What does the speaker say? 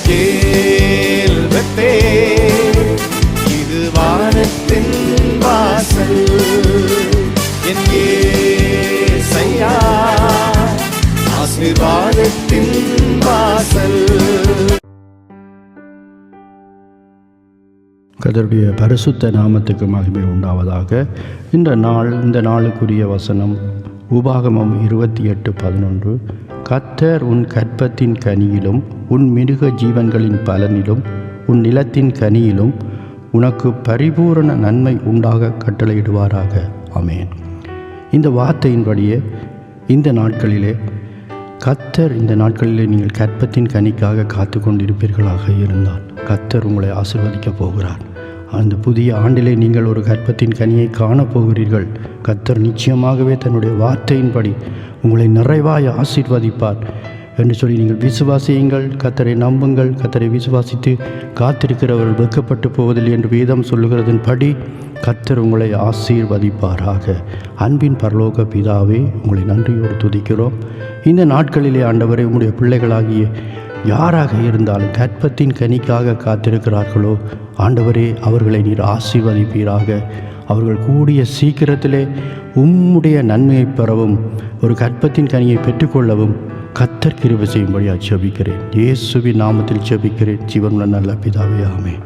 கேள்வத்தே இது வானத்தின் வாசல் என் ஏசையா ஆசீர்வாதத்தின் வாசல். கர்த்தருடைய பரிசுத்த நாமத்துக்கு மகிமை உண்டாவதாக. இந்த நாளுக்குரிய வசனம் உபாகமம் 28:11. கர்த்தர் உன் கற்பத்தின் கனியிலும் உன் மிருக ஜீவன்களின் பலனிலும் உன் நிலத்தின் கனியிலும் உனக்கு பரிபூரண நன்மை உண்டாக கட்டளையிடுவாராக. ஆமென். இந்த வார்த்தையின்படியே இந்த நாட்களிலே கர்த்தர் இந்த நாட்களிலே நீங்கள் கற்பத்தின் கனிக்காக காத்து கொண்டிருப்பீர்களாக இருந்தால் கர்த்தர் உங்களை ஆசீர்வதிக்கப் போகிறார். அந்த புதிய ஆண்டிலே நீங்கள் ஒரு கற்பத்தின் கனியை காணப்போகிறீர்கள். கர்த்தர் நிச்சயமாகவே தன்னுடைய வார்த்தையின்படி உங்களை நிறைவாய் ஆசீர்வதிப்பார் என்று சொல்லி நீங்கள் விசுவாசியுங்கள். கர்த்தரை நம்புங்கள். கர்த்தரை விசுவாசித்து காத்திருக்கிறவர்கள் வெட்கப்பட்டு போவதில்லை என்று வேதம் சொல்லுகிறதன்படி கர்த்தர் உங்களை ஆசீர்வதிப்பாராக. அன்பின் பரலோக பிதாவே, உங்களை நன்றியோடு துதிக்கிறோம். இந்த நாட்களிலே ஆண்டவரே, உங்களுடைய பிள்ளைகளாகிய யாராக இருந்தாலும் கற்பத்தின் கனிக்காக காத்திருக்கிறார்களோ ஆண்டவரே, அவர்களை நீர் ஆசீர்வதிப்பீராக. அவர்கள் கூடிய சீக்கிரத்திலே உம்முடைய நன்மையை பெறவும் ஒரு கற்பத்தின் கனியை பெற்றுக்கொள்ளவும் கர்த்தர் கிருபை செய்யும்படியாக ஜெபிக்கிறேன். இயேசுவின் நாமத்தில் ஜெபிக்கிறேன் ஜீவனுள்ள நல்ல பிதாவே, ஆமென்.